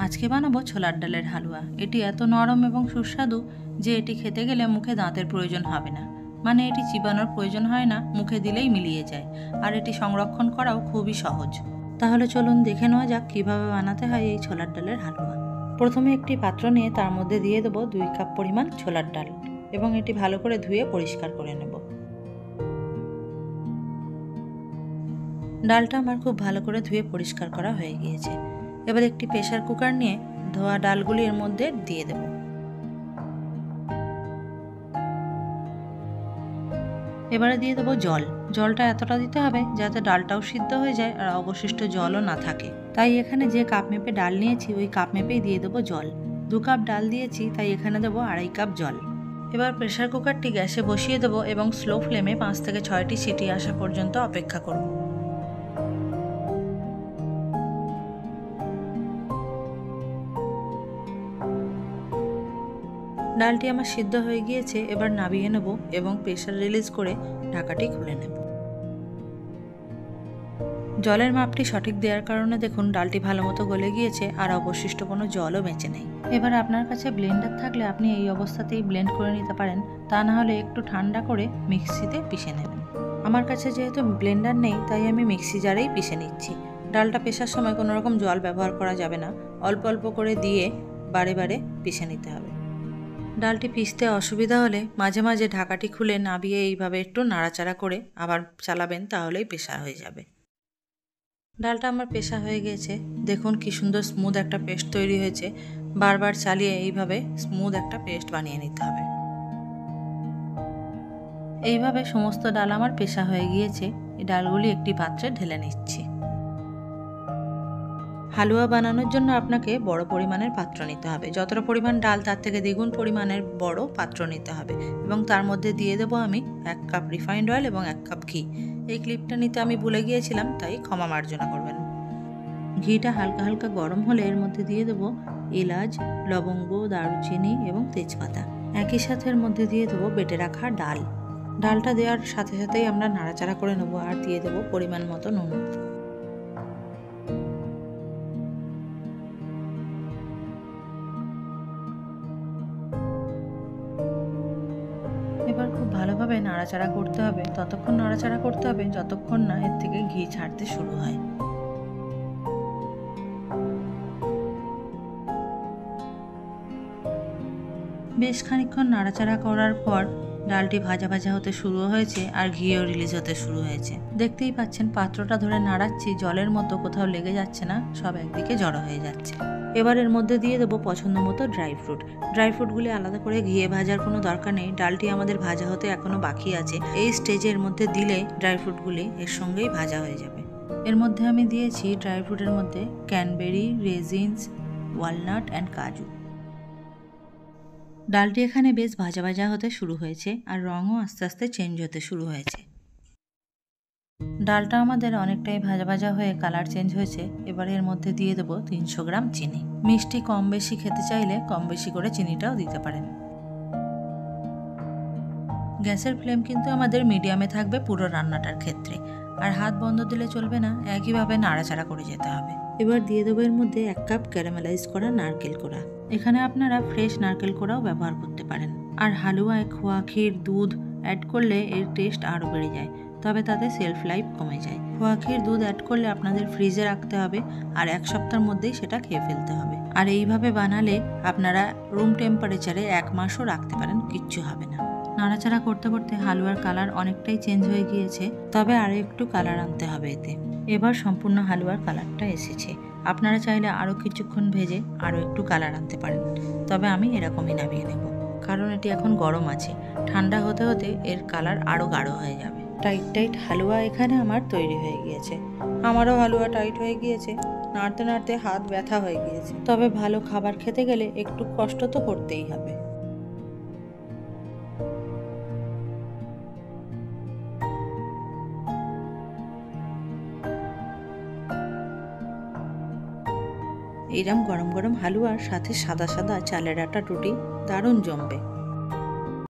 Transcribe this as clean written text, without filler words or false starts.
আজকে বানাবো ছোলার ডালের হালুয়া। এটি এত নরম এবং সুস্বাদু যে এটি খেতে গেলে মুখে দাঁতের প্রয়োজন হবে না, মানে এটি চিবানোর প্রয়োজন হয় না, মুখে দিলেই মিলিয়ে যায়। আর এটি সংরক্ষণ করাও খুবই সহজ। তাহলে চলুন দেখে নেওয়া যাক কীভাবে বানাতে হয় এই ছোলার ডালের হালুয়া। প্রথমে একটি পাত্র নিয়ে তার মধ্যে দিয়ে দেবো 2 কাপ পরিমাণ ছোলার ডাল এবং এটি ভালো করে ধুয়ে পরিষ্কার করে নেব। ডালটা আমার খুব ভালো করে ধুয়ে পরিষ্কার করা হয়ে গিয়েছে। এবার একটি প্রেসার কুকার নিয়ে ধোয়া ডালগুলি এর মধ্যে দিয়ে দেব। এবারে দিয়ে দেবো জল। জলটা এতটা দিতে হবে যাতে ডালটাও সিদ্ধ হয়ে যায় আর অবশিষ্ট জলও না থাকে। তাই এখানে যে কাপ মেপে ডাল নিয়েছি ওই কাপ মেপেই দিয়ে দেবো জল। 2 কাপ ডাল দিয়েছি, তাই এখানে দেবো 2.5 কাপ জল। এবার প্রেসার কুকারটি গ্যাসে বসিয়ে দেবো এবং স্লো ফ্লেমে 5 থেকে 6টি সিটি আসা পর্যন্ত অপেক্ষা করব। ডালটি আমার সিদ্ধ হয়ে গিয়েছে। এবার নামিয়ে নেব এবং প্রেসার রিলিজ করে ঢাকাটি খুলে নেব। জলের মাপটি সঠিক দেওয়ার কারণে দেখুন ডালটি ভালো মতো গলে গিয়েছে আর অবশিষ্ট কোনো জলও বেঁচে নেই। এবার আপনার কাছে ব্লেন্ডার থাকলে আপনি এই অবস্থাতেই ব্লেন্ড করে নিতে পারেন, তা না হলে একটু ঠান্ডা করে মিক্সিতে পিষে নেবেন। আমার কাছে যেহেতু ব্লেন্ডার নেই তাই আমি মিক্সি জারেই পিষে নিচ্ছি। ডালটা পেষার সময় কোনো রকম জল ব্যবহার করা যাবে না, অল্প অল্প করে দিয়ে বারে বারে পিষে নিতে হবে। ডালটি পিষতে অসুবিধা হলে মাঝে মাঝে ঢাকাটি খুলে নাবিয়ে এইভাবে একটু নাড়াচাড়া করে আবার চালাবেন, তাহলেই পেষা হয়ে যাবে। ডালটা আমার পেষা হয়ে গিয়েছে। দেখুন কি সুন্দর স্মুথ একটা পেস্ট তৈরি হয়েছে। বারবার চালিয়ে এইভাবে স্মুথ একটা পেস্ট বানিয়ে নিতে হবে। এইভাবে সমস্ত ডাল আমার পেষা হয়ে গিয়েছে। এই ডালগুলি একটি পাত্রে ঢেলে নিচ্ছি। হালুয়া বানানোর জন্য আপনাকে বড় পরিমাণের পাত্র নিতে হবে। যতটা পরিমাণ ডাল তার থেকে দ্বিগুণ পরিমাণের বড় পাত্র নিতে হবে এবং তার মধ্যে দিয়ে দেবো আমি 1 কাপ রিফাইন্ড অয়েল এবং 1 কাপ ঘি। এই ক্লিপটা নিতে আমি ভুলে গিয়েছিলাম, তাই ক্ষমা মার্জনা করবেন। ঘিটা হালকা হালকা গরম হলে এর মধ্যে দিয়ে দেবো এলাচ, লবঙ্গ, দারুচিনি এবং তেজপাতা। একই সাথে এর মধ্যে দিয়ে দেবো বেটে রাখা ডাল। ডালটা দেওয়ার সাথে সাথেই আমরা নাড়াচাড়া করে নেবো আর দিয়ে দেবো পরিমাণ মতো নুন। এবার খুব ভালোভাবে নাড়াচাড়া করতে হবে। ততক্ষণ নাড়াচাড়া করতে হবে যতক্ষণ না এর থেকে ঘি ছাড়তে শুরু হয়। বেশ খানিকক্ষণ নাড়াচাড়া করার পর ডালটি ভাজা ভাজা হতে শুরু হয়েছে আর ঘিও রিলিজ হতে শুরু হয়েছে। দেখতেই পাচ্ছেন পাত্রটা ধরে নাড়াচ্ছি, জলের মতো কোথাও লেগে যাচ্ছে না, সব একদিকে জড়ো হয়ে যাচ্ছে। এবার এর মধ্যে দিয়ে দেবো পছন্দ মতো ড্রাই ফ্রুট। ড্রাই ফ্রুটগুলি আলাদা করে ঘিয়ে ভাজার কোনো দরকার নেই, ডালটি আমাদের ভাজা হতে এখনো বাকি আছে। এই স্টেজে এর মধ্যে দিলে ড্রাই ফ্রুটগুলি এর সঙ্গেই ভাজা হয়ে যাবে। এর মধ্যে আমি দিয়েছি ড্রাই ফ্রুটের মধ্যে ক্যানবেরি, রেজিনস, ওয়ালনাট অ্যান্ড কাজু। ডালটি এখানে বেশ ভাজা ভাজা হতে শুরু হয়েছে আর রঙও আস্তে আস্তে চেঞ্জ হতে শুরু হয়েছে। ডালটা আমাদের অনেকটাই ভাজা ভাজা হয়ে কালার চেঞ্জ হয়েছে। এবার এর মধ্যে দিয়ে দেবো 300 গ্রাম চিনি। মিষ্টি কম বেশি খেতে চাইলে কম বেশি করে চিনিটাও দিতে পারেন। গ্যাসের ফ্লেম কিন্তু আমাদের মিডিয়ামে থাকবে পুরো রান্নাটার ক্ষেত্রে, আর হাত বন্ধ দিলে চলবে না, একইভাবে নাড়াচাড়া করে যেতে হবে। এবার দিয়ে দেবো এর মধ্যে 1 কাপ ক্যারামেলাইজ করা নারকেল কোড়া। এখানে আপনারা ফ্রেশ নারকেল কোড়াও ব্যবহার করতে পারেন। আর হালুয়ায় খোয়া ক্ষীর, দুধ অ্যাড করলে এর টেস্ট আরও বেড়ে যায়, তবে তাতে সেলফ লাইফ কমে যায়। খোয়া ক্ষীর, দুধ অ্যাড করলে আপনাদের ফ্রিজে রাখতে হবে আর 1 সপ্তাহের মধ্যেই সেটা খেয়ে ফেলতে হবে। আর এইভাবে বানালে আপনারা রুম টেম্পারেচারে 1 মাসও রাখতে পারেন, কিচ্ছু হবে না। নাড়াচাড়া করতে করতে হালুয়ার কালার অনেকটাই চেঞ্জ হয়ে গিয়েছে, তবে আরও একটু কালার আনতে হবে এতে। এবার সম্পূর্ণ হালুয়ার কালারটা এসেছে। আপনারা চাইলে আরও কিছুক্ষণ ভেজে আরও একটু কালার আনতে পারেন, তবে আমি এরকমই নামিয়ে নেব, কারণ এটি এখন গরম আছে। ঠান্ডা হতে হতে এর কালার আরও গাঢ় হয়ে যাবে। টাইট টাইট হালুয়া এখানে আমার তৈরি হয়ে গিয়েছে। আমারও হালুয়া টাইট হয়ে গিয়েছে, নাড়তে নাড়তে হাত ব্যথা হয়ে গিয়েছে। তবে ভালো খাবার খেতে গেলে একটু কষ্ট তো করতেই হবে। এইরকম গরম গরম হালুয়ার সাথে সাদা সাদা চালের আটা রুটি দারুণ জমবে।